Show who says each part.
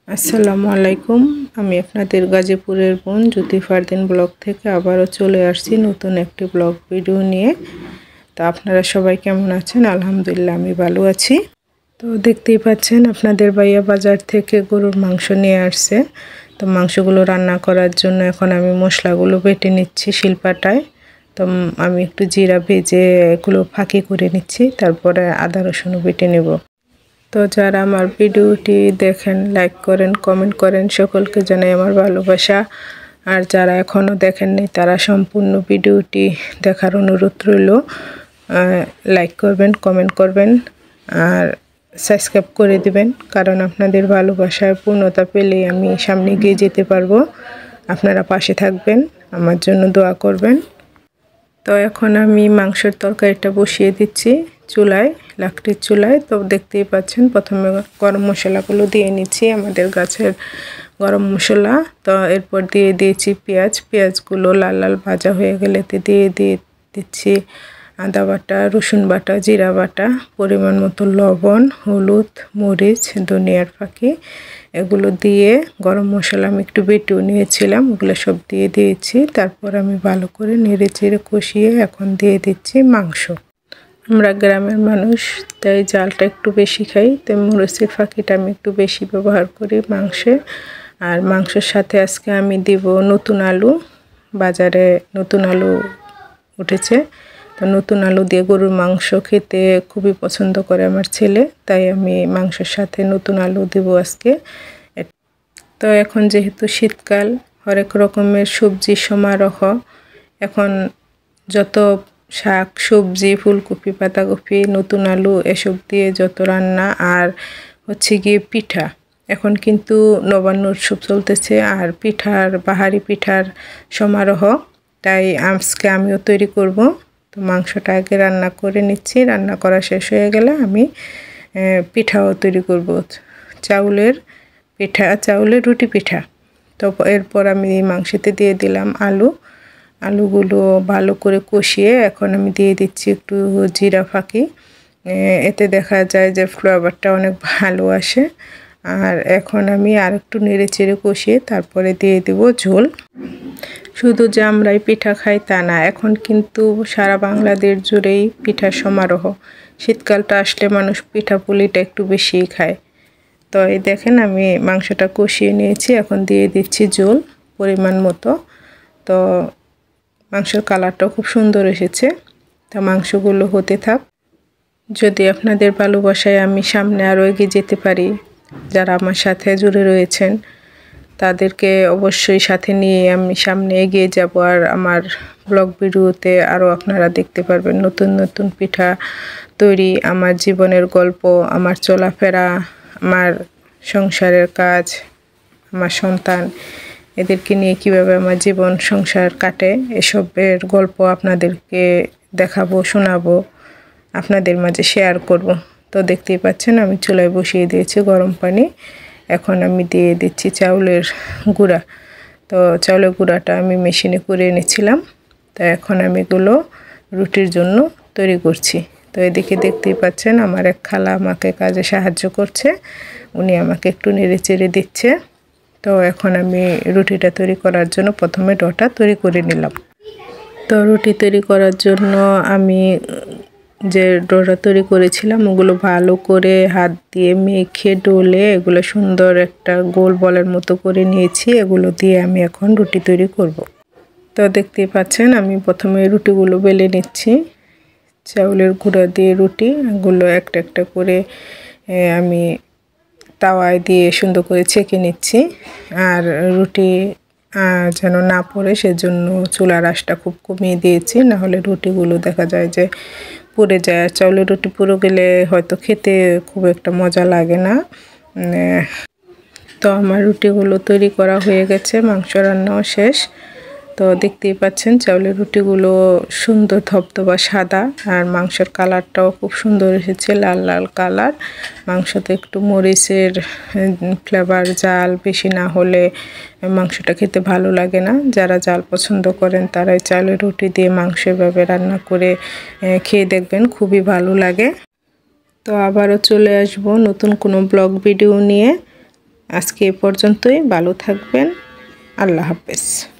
Speaker 1: আসসালামু আলাইকুম। আমি আপনাদের গাজীপুরের বোন জ্যোতি ফারদিন ব্লগ থেকে আবারও চলে আসছি নতুন একটি ব্লগ ভিডিও নিয়ে। তো আপনারা সবাই কেমন আছেন? আলহামদুলিল্লাহ আমি ভালো আছি। তো দেখতেই পাচ্ছেন আপনাদের ভাইয়া বাজার থেকে গরুর মাংস নিয়ে আসছে। তো মাংসগুলো রান্না করার জন্য এখন আমি মশলাগুলো বেটে নিচ্ছি শিলপাটায়। তো আমি একটু জিরা ভেজে এগুলো ফাঁকি করে নিচ্ছি, তারপরে আদা রসুনও বেটে নেব। তো যারা আমার ভিডিওটি দেখেন, লাইক করেন, কমেন্ট করেন, সকলকে জানাই আমার ভালোবাসা। আর যারা এখনও দেখেননি তারা সম্পূর্ণ ভিডিওটি দেখার অনুরোধ রইল। লাইক করবেন, কমেন্ট করবেন আর সাবস্ক্রাইব করে দিবেন, কারণ আপনাদের ভালোবাসায় পূর্ণতা পেলেই আমি সামনে গিয়ে যেতে পারবো। আপনারা পাশে থাকবেন, আমার জন্য দোয়া করবেন। তো এখন আমি মাংসের তরকারিটা বসিয়ে দিচ্ছি চুলায়, লাকড়ির চুলায়। তো দেখতেই পাচ্ছেন প্রথমে গরম মশলাগুলো দিয়ে নিচ্ছি, আমাদের গাছের গরম মশলা। তো এরপর দিয়ে দিয়েছি পেঁয়াজগুলো লাল লাল ভাজা হয়ে গেলে দিয়ে দিচ্ছি আদা বাটা, রসুন বাটা, জিরা বাটা, পরিমাণ মতো লবণ, হলুদ, মরিচ, ধনিয়ার ফাঁকি, এগুলো দিয়ে গরম মশলা আমি একটু বেটেও নিয়েছিলাম, ওগুলো সব দিয়ে দিয়েছি। তারপর আমি ভালো করে নেড়ে চেড়ে কষিয়ে এখন দিয়ে দিচ্ছি মাংস। আমরা গ্রামের মানুষ, তাই জালটা একটু বেশি খাই, তাই মরিচের ফাঁকিটা আমি একটু বেশি ব্যবহার করি মাংসে। আর মাংসের সাথে আজকে আমি দিব নতুন আলু, বাজারে নতুন আলু উঠেছে। তো নতুন আলু দিয়ে গরুর মাংস খেতে খুবই পছন্দ করে আমার ছেলে, তাই আমি মাংসের সাথে নতুন আলু দেব আজকে। তো এখন যেহেতু শীতকাল, হরেক রকমের সবজি সমারোহ। এখন যত শাক সবজি, ফুলকপি, পাতাকপি, নতুন আলু এসব দিয়ে যত রান্না, আর হচ্ছে গিয়ে পিঠা। এখন কিন্তু নবান্ন উৎসব চলতেছে আর বাহারি পিঠার সমারোহ, তাই আজকে আমিও তৈরি করব। তো মাংসটা আগে রান্না করে নিচ্ছি, রান্না করা শেষ হয়ে গেলে আমি পিঠাও তৈরি করব, চাউলের রুটি পিঠা। তো এরপর আমি মাংসতে দিয়ে দিলাম আলুগুলো ভালো করে কষিয়ে এখন আমি দিয়ে দিচ্ছি একটু জিরা ফাঁকি। এতে দেখা যায় যে ফ্লেভারটা অনেক ভালো আসে। আর এখন আমি আর একটু নেড়ে চেড়ে কষিয়ে তারপরে দিয়ে দেব ঝোল। শুধু যে আমরাই পিঠা খাই তা না, এখন কিন্তু সারা বাংলাদেশ জুড়েই পিঠার সমারোহ। শীতকালটা আসলে মানুষ পিঠা পুলিটা একটু বেশিই খায়। তো এই দেখেন আমি মাংসটা কষিয়ে নিয়েছি, এখন দিয়ে দিচ্ছি ঝোল পরিমাণ মতো। তো মাংসের কালারটাও খুব সুন্দর এসেছে। তা মাংসগুলো হতে থাক। যদি আপনাদের ভালোবাসায় আমি সামনে আরও এগিয়ে যেতে পারি, যারা আমার সাথে জুড়ে রয়েছেন তাদেরকে অবশ্যই সাথে নিয়ে আমি সামনে এগিয়ে যাব। আর আমার ব্লগ ভিডিওতে আরও আপনারা দেখতে পারবেন নতুন নতুন পিঠা তৈরি, আমার জীবনের গল্প, আমার চলাফেরা, আমার সংসারের কাজ, আমার সন্তান, এদেরকে নিয়ে কিভাবে আমার জীবন সংসার কাটে, এসবের গল্প আপনাদেরকে দেখাবো, শোনাবো, আপনাদের মাঝে শেয়ার করব। তো দেখতেই পাচ্ছেন আমি চুলায় বসিয়ে দিয়েছি গরম পানি। এখন আমি দিয়ে দিচ্ছি চাউলের গুঁড়া। তো চাউলের গুঁড়াটা আমি মেশিনে করে এনেছিলাম। তো এখন আমি এগুলো রুটির জন্য তৈরি করছি। তো এদিকে দেখতেই পাচ্ছেন আমার এক খালা আমাকে কাজে সাহায্য করছে, উনি আমাকে একটু নেড়ে চেড়ে দিচ্ছে। তো এখন আমি রুটিটা তৈরি করার জন্য প্রথমে ডোটা তৈরি করে নিলাম। তো রুটি তৈরি করার জন্য আমি যে ডোটা তৈরি করেছিলাম ওগুলো ভালো করে হাত দিয়ে মেখে ডলে এগুলো সুন্দর একটা গোল বলের মতো করে নিয়েছি। এগুলো দিয়ে আমি এখন রুটি তৈরি করব। তো দেখতেই পাচ্ছেন আমি প্রথমে রুটিগুলো বেলে নিচ্ছি। চাউলের গুঁড়া দিয়ে রুটি এগুলো একটা একটা করে আমি তাওয়ায় দিয়ে সুন্দর করে ছেঁকে নিচ্ছি। আর রুটি যেন না পড়ে সেজন্য চুলার আঁচটা খুব কমিয়ে দিয়েছি, নাহলে রুটিগুলো দেখা যায় যে পুড়ে যায়। আর চাউলের রুটি পুড়ে গেলে হয়তো খেতে খুব একটা মজা লাগে না। তো আমার রুটিগুলো তৈরি করা হয়ে গেছে, মাংস রান্নাও শেষ। তো দেখতেই পাচ্ছেন চাউলের রুটিগুলো সুন্দর ধবধবা সাদা, আর মাংসের কালারটাও খুব সুন্দর এসেছে, লাল লাল কালার। মাংসতে একটু মরিচের ফ্লেভার, জাল বেশি না হলে মাংসটা খেতে ভালো লাগে না। যারা জাল পছন্দ করেন তারাই চাউলের রুটি দিয়ে মাংস এভাবে রান্না করে খেয়ে দেখবেন, খুবই ভালো লাগে। তো আবারও চলে আসব নতুন কোনো ব্লগ ভিডিও নিয়ে। আজকে এ পর্যন্তই। ভালো থাকবেন। আল্লাহ হাফেজ।